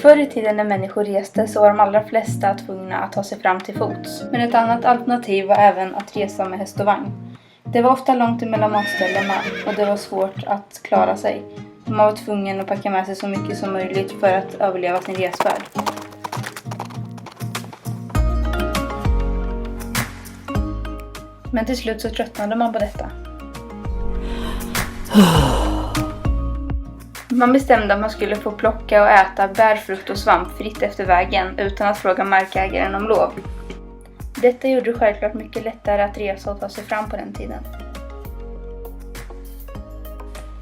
Förr i tiden när människor reste så var de allra flesta tvungna att ta sig fram till fots. Men ett annat alternativ var även att resa med häst och vagn. Det var ofta långt emellan matställena och det var svårt att klara sig. Man var tvungen att packa med sig så mycket som möjligt för att överleva sin resfärd. Men till slut så tröttnade man på detta. Man bestämde att man skulle få plocka och äta bär, frukt och svamp fritt efter vägen utan att fråga markägaren om lov. Detta gjorde det självklart mycket lättare att resa och ta sig fram på den tiden.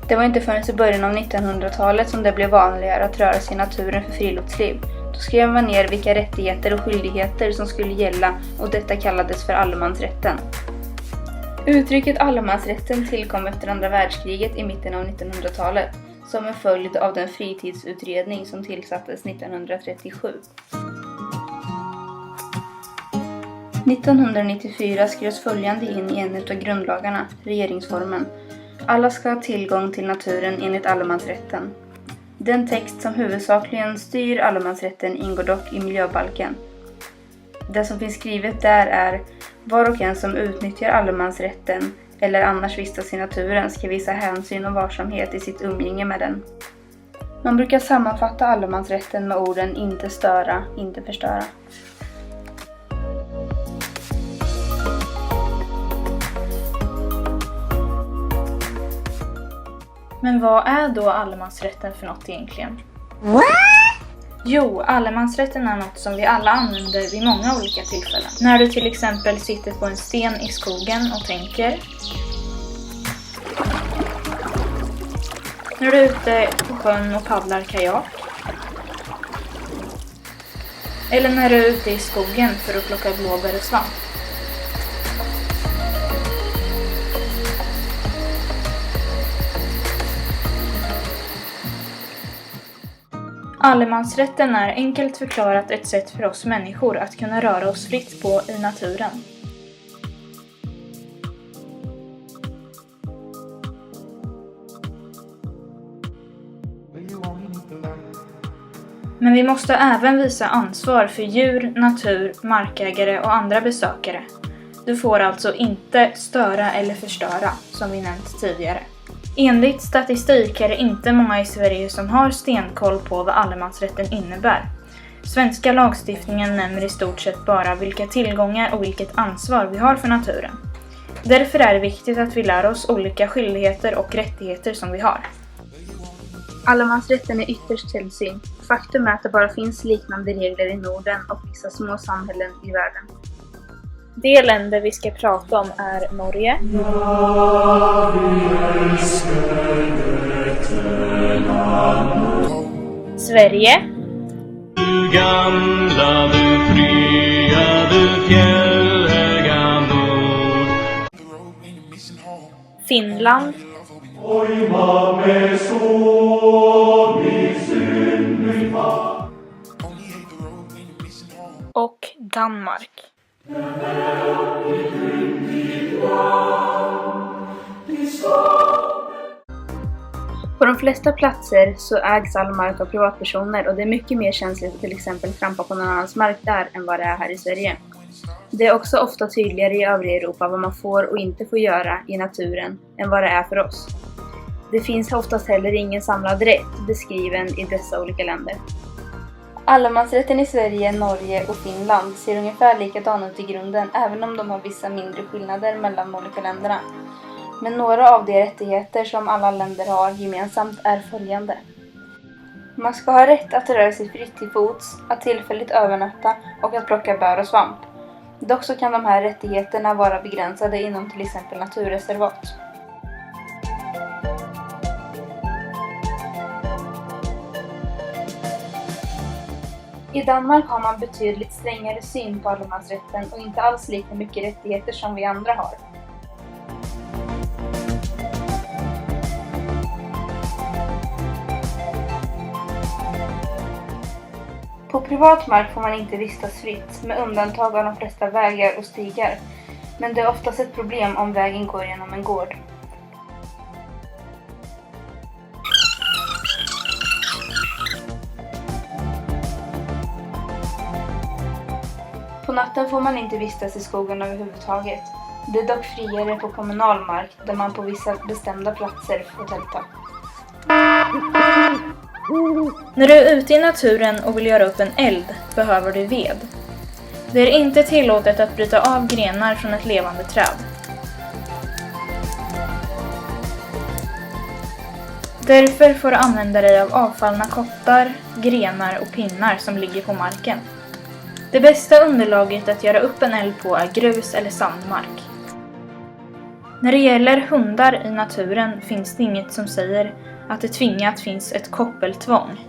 Det var inte förrän i början av 1900-talet som det blev vanligare att röra sig i naturen för friluftsliv. Då skrev man ner vilka rättigheter och skyldigheter som skulle gälla och detta kallades för allemansrätten. Uttrycket allemansrätten tillkom efter andra världskriget i mitten av 1900-talet som en följd av den fritidsutredning som tillsattes 1937. 1994 skrevs följande in i en av grundlagarna, regeringsformen. Alla ska ha tillgång till naturen enligt allemansrätten. Den text som huvudsakligen styr allemansrätten ingår dock i miljöbalken. Det som finns skrivet där är: var och en som utnyttjar allemansrätten eller annars vistas i naturen ska visa hänsyn och varsamhet i sitt umgänge med den. Man brukar sammanfatta allemansrätten med orden inte störa, inte förstöra. Men vad är då allemansrätten för något egentligen? Jo, allemansrätten är något som vi alla använder vid många olika tillfällen. När du till exempel sitter på en sten i skogen och tänker. När du är ute på sjön och paddlar kajak. Eller när du är ute i skogen för att plocka blåbär och svamp. Allemansrätten är enkelt förklarat ett sätt för oss människor att kunna röra oss fritt på i naturen. Men vi måste även visa ansvar för djur, natur, markägare och andra besökare. Du får alltså inte störa eller förstöra, som vi nämnt tidigare. Enligt statistik är det inte många i Sverige som har stenkoll på vad allemansrätten innebär. Svenska lagstiftningen nämner i stort sett bara vilka tillgångar och vilket ansvar vi har för naturen. Därför är det viktigt att vi lär oss olika skyldigheter och rättigheter som vi har. Allemansrätten är ytterst sällsynt. Faktum är att det bara finns liknande regler i Norden och vissa små samhällen i världen. De länder vi ska prata om är Norge, Sverige, Du gamla, du fria, du fjällhöga nord. Finland och Danmark. På de flesta platser så ägs all mark av privatpersoner och det är mycket mer känsligt att till exempel trampa på någon annans mark där än vad det är här i Sverige. Det är också ofta tydligare i övriga Europa vad man får och inte får göra i naturen än vad det är för oss. Det finns oftast heller ingen samlad rätt beskriven i dessa olika länder. Allemansrätten i Sverige, Norge och Finland ser ungefär likadan ut i grunden även om de har vissa mindre skillnader mellan de olika länderna. Men några av de rättigheter som alla länder har gemensamt är följande. Man ska ha rätt att röra sig fritt till fots, att tillfälligt övernatta och att plocka bär och svamp. Dock så kan de här rättigheterna vara begränsade inom till exempel naturreservat. I Danmark har man betydligt strängare syn på allemansrätten och inte alls lika mycket rättigheter som vi andra har. På privat mark får man inte vistas fritt, med undantag av de flesta vägar och stigar. Men det är oftast ett problem om vägen går genom en gård. natten får man inte vistas i skogen överhuvudtaget. Det är dock friare på kommunal mark där man på vissa bestämda platser får tälta. När du är ute i naturen och vill göra upp en eld behöver du ved. Det är inte tillåtet att bryta av grenar från ett levande träd. Därför får du använda dig av avfallna kottar, grenar och pinnar som ligger på marken. Det bästa underlaget att göra upp en eld på är grus eller sandmark. När det gäller hundar i naturen finns det inget som säger att det tvingat finns ett koppeltvång.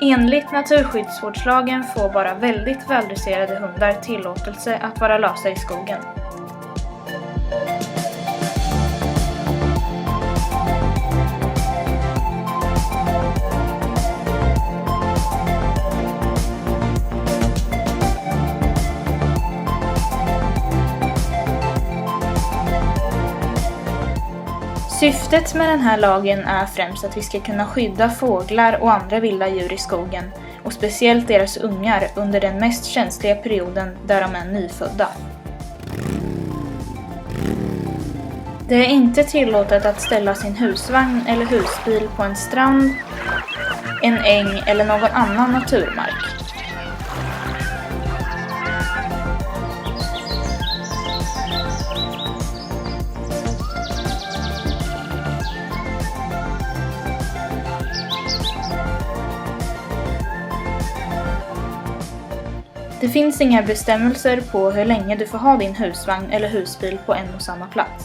Enligt naturskyddsvårdslagen får bara väldigt väldresserade hundar tillåtelse att vara lösa i skogen. Syftet med den här lagen är främst att vi ska kunna skydda fåglar och andra vilda djur i skogen och speciellt deras ungar under den mest känsliga perioden där de är nyfödda. Det är inte tillåtet att ställa sin husvagn eller husbil på en strand, en äng eller någon annan naturmark. Det finns inga bestämmelser på hur länge du får ha din husvagn eller husbil på en och samma plats.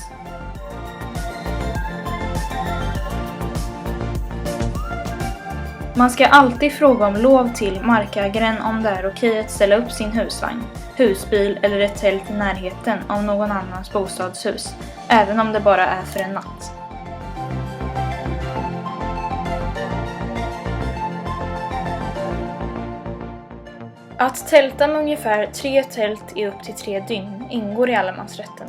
Man ska alltid fråga om lov till markägaren om det är okej att ställa upp sin husvagn, husbil eller ett tält i närheten av någon annans bostadshus, även om det bara är för en natt. Att tälta med ungefär 3 tält i upp till 3 dygn ingår i allemansrätten.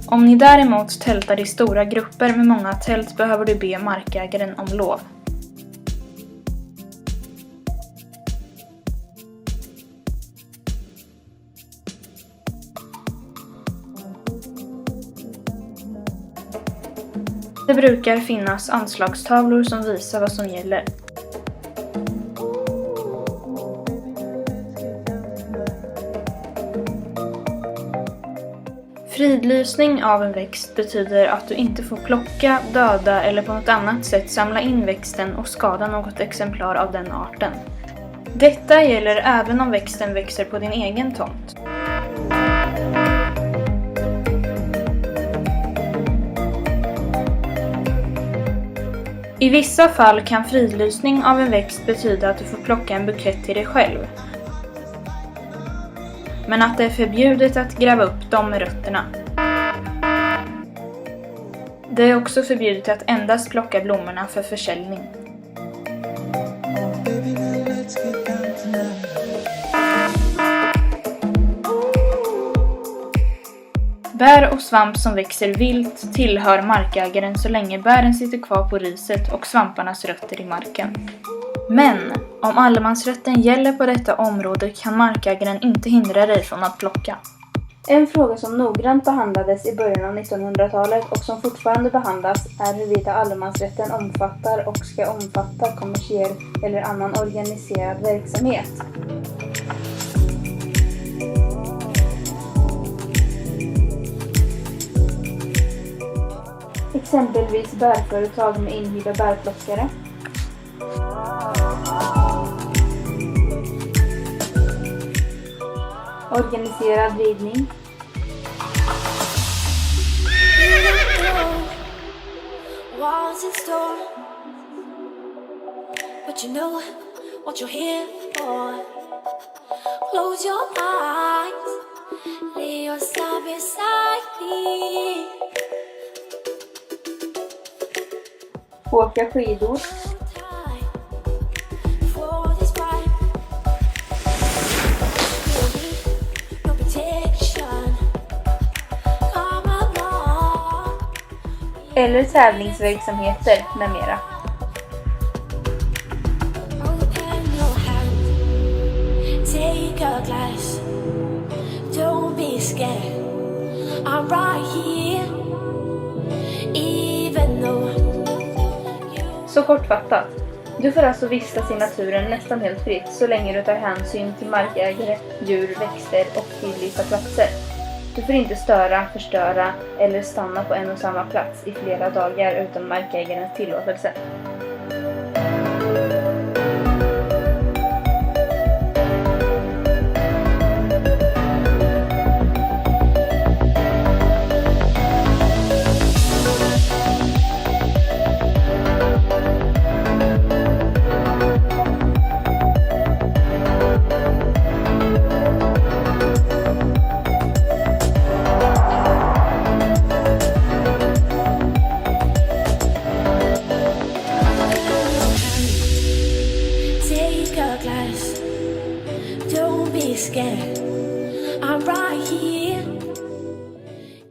Om ni däremot tältar i stora grupper med många tält behöver du be markägaren om lov. Det brukar finnas anslagstavlor som visar vad som gäller. Fridlysning av en växt betyder att du inte får plocka, döda eller på något annat sätt samla in växten och skada något exemplar av den arten. Detta gäller även om växten växer på din egen tomt. I vissa fall kan fridlysning av en växt betyda att du får plocka en bukett till dig själv. Men att det är förbjudet att gräva upp dem med rötterna. Det är också förbjudet att endast plocka blommorna för försäljning. Bär och svamp som växer vilt tillhör markägaren så länge bären sitter kvar på riset och svamparnas rötter i marken. Men om allemansrätten gäller på detta område kan markägaren inte hindra dig från att plocka. En fråga som noggrant behandlades i början av 1900-talet och som fortfarande behandlas är huruvida allemansrätten omfattar och ska omfatta kommersiell eller annan organiserad verksamhet. Exempelvis bärföretag med inhyrda bärplockare. Organiserad ridning. Walls in store, but you know what you're here for. Close your eyes lay your side beside me. Åka skidor. Time for this fight. You'll need no protection. Come along. Eller tävlingsverksamheter med mera. Open your hand. Take a glass. Don't be scared. I'm right here. Even though you Så kortfattat. Du får alltså vistas i naturen nästan helt fritt så länge du tar hänsyn till markägare, djur, växter och fridlysta platser. Du får inte störa, förstöra eller stanna på en och samma plats i flera dagar utan markägarens tillåtelse. take a glass. Don't be scared. I'm right here.